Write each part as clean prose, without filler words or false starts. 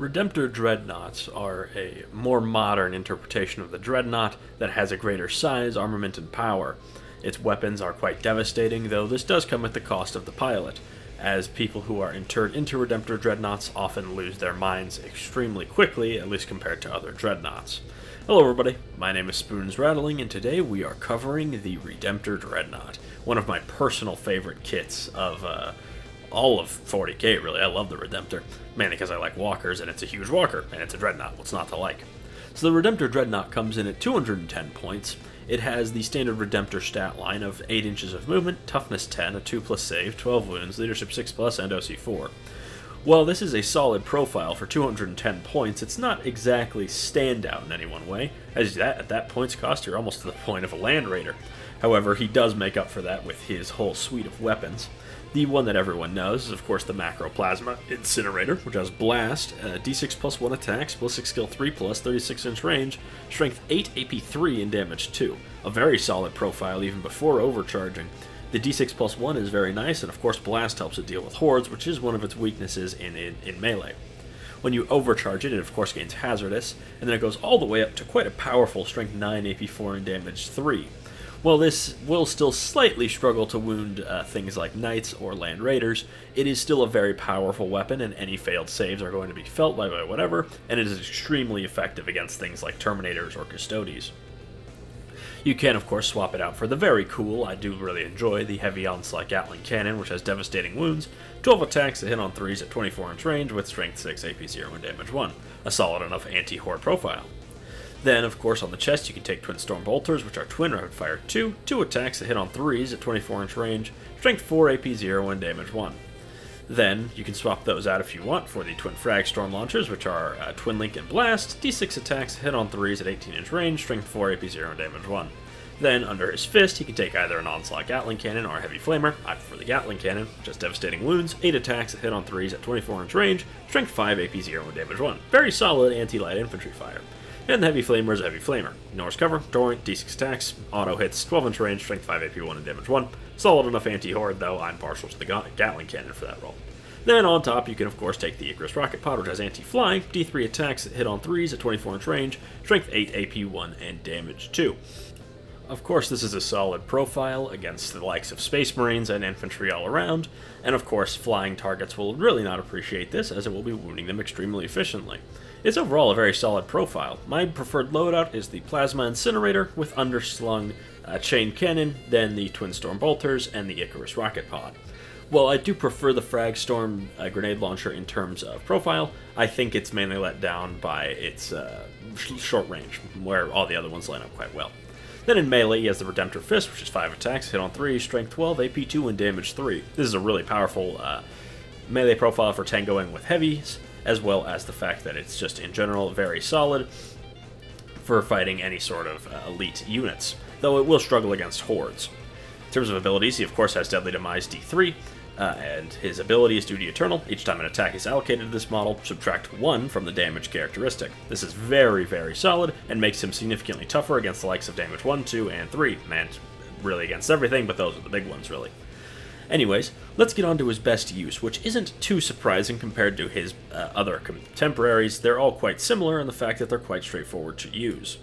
Redemptor Dreadnoughts are a more modern interpretation of the Dreadnought that has a greater size, armament, and power. Its weapons are quite devastating, though this does come at the cost of the pilot, as people who are interred into Redemptor Dreadnoughts often lose their minds extremely quickly, at least compared to other Dreadnoughts. Hello everybody, my name is Spoons Rattling, and today we are covering the Redemptor Dreadnought, one of my personal favorite kits of all of 40k, really. I love the Redemptor, mainly because I like walkers, and it's a huge walker, and it's a Dreadnought. What's not to like? So the Redemptor Dreadnought comes in at 210 points. It has the standard Redemptor stat line of 8 inches of movement, toughness 10, a 2+ save, 12 wounds, leadership 6+, and OC 4. While this is a solid profile for 210 points, it's not exactly standout in any one way, as at that points cost you're almost to the point of a Land Raider. However, he does make up for that with his whole suite of weapons. The one that everyone knows is, of course, the Macro Plasma Incinerator, which has Blast, D6 plus 1 attacks, ballistic skill 3+, 36-inch range, strength 8, AP 3, and damage 2. A very solid profile even before overcharging. The D6 plus 1 is very nice, and of course Blast helps it deal with hordes, which is one of its weaknesses in melee. When you overcharge it, it of course gains Hazardous, and then it goes all the way up to quite a powerful strength 9, AP 4, and damage 3. While this will still slightly struggle to wound things like Knights or Land Raiders, it is still a very powerful weapon, and any failed saves are going to be felt by whatever, and it is extremely effective against things like Terminators or Custodies. You can, of course, swap it out for the very cool, I do really enjoy, the Heavy Onslaught Gatling Cannon, which has devastating wounds, 12 attacks that hit on 3s at 24-inch range with strength 6, AP 0, and damage 1. A solid enough anti-horde profile. Then, of course, on the chest you can take Twin Storm Bolters, which are twin rapid fire 2 attacks that hit on 3s at 24-inch range, strength 4, AP 0, and damage 1. Then, you can swap those out if you want for the Twin Frag Storm Launchers, which are Twin Link and Blast, D6 attacks hit on 3s at 18-inch range, strength 4, AP 0, and damage 1. Then, under his fist, he can take either an Onslaught Gatling Cannon or a Heavy Flamer. I prefer the Gatling Cannon, which has devastating wounds, 8 attacks that hit on 3s at 24-inch range, strength 5, AP 0, and damage 1. Very solid anti-light infantry fire. And the Heavy Flamer is a Heavy Flamer. Ignores cover, Torrent, D6 attacks, auto hits, 12-inch range, strength 5, AP 1, and damage 1. Solid enough anti-horde, though I'm partial to the Gatling Cannon for that role. Then on top, you can of course take the Icarus Rocket Pod, which has anti-flying, D3 attacks that hit on 3s at 24-inch range, strength 8, AP 1, and damage 2. Of course, this is a solid profile against the likes of Space Marines and infantry all around, and of course, flying targets will really not appreciate this, as it will be wounding them extremely efficiently. It's overall a very solid profile. My preferred loadout is the Plasma Incinerator with underslung Chain Cannon, then the Twin Storm Bolters, and the Icarus Rocket Pod. While I do prefer the Frag Storm Grenade Launcher in terms of profile, I think it's mainly let down by its short range, where all the other ones line up quite well. Then in melee, he has the Redemptor Fist, which is 5 attacks, hit on 3, strength 12, AP 2, and damage 3. This is a really powerful melee profile for tangoing with heavies, as well as the fact that it's just in general very solid for fighting any sort of elite units, though it will struggle against hordes. In terms of abilities, he of course has Deadly Demise D3, and his ability is Duty Eternal. Each time an attack is allocated to this model, subtract 1 from the damage characteristic. This is very, very solid, and makes him significantly tougher against the likes of damage 1, 2, and 3, and really against everything, but those are the big ones, really. Anyways, let's get on to his best use, which isn't too surprising compared to his other contemporaries. They're all quite similar in the fact that they're quite straightforward to use.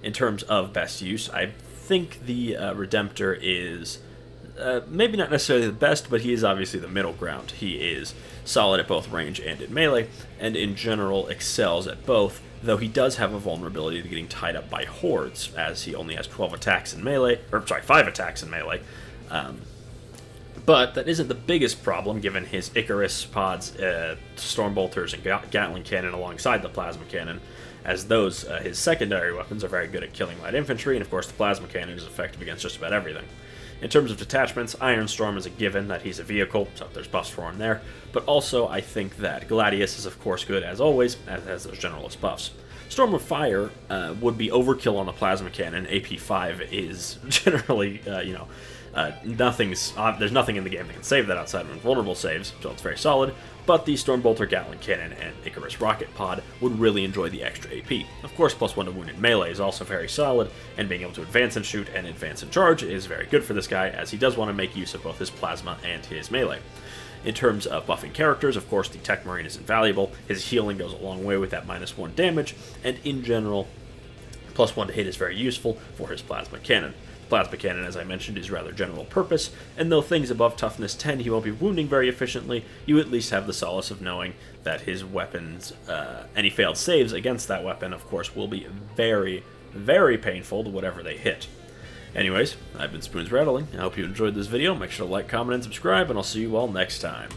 In terms of best use, I think the Redemptor is maybe not necessarily the best, but he is obviously the middle ground. He is solid at both range and in melee, and in general excels at both, though he does have a vulnerability to getting tied up by hordes, as he only has 12 attacks in melee, or sorry, 5 attacks in melee. But that isn't the biggest problem, given his Icarus pods, Storm Bolters, and Gatling Cannon alongside the Plasma Cannon, as those, his secondary weapons, are very good at killing light infantry, and of course the Plasma Cannon is effective against just about everything. In terms of detachments, Iron Storm is a given that he's a vehicle, so there's buffs for him there, but also I think that Gladius is of course good as always, as has those generalist buffs. Storm of Fire would be overkill on the Plasma Cannon. AP 5 is generally, there's nothing in the game that can save that outside of invulnerable saves, so it's very solid, but the Storm Bolter Gatling Cannon and Icarus Rocket Pod would really enjoy the extra AP. Of course, +1 to wounded melee is also very solid, and being able to advance and shoot and advance and charge is very good for this guy, as he does want to make use of both his plasma and his melee. In terms of buffing characters, of course, the Tech Marine is invaluable. His healing goes a long way with that -1 damage, and in general, +1 to hit is very useful for his Plasma Cannon. The Plasma Cannon, as I mentioned, is rather general purpose, and though things above toughness 10 he won't be wounding very efficiently, you at least have the solace of knowing that his weapons, any failed saves against that weapon, of course, will be very, very painful to whatever they hit. Anyways, I've been Spoons Rattling. I hope you enjoyed this video. Make sure to like, comment, and subscribe, and I'll see you all next time.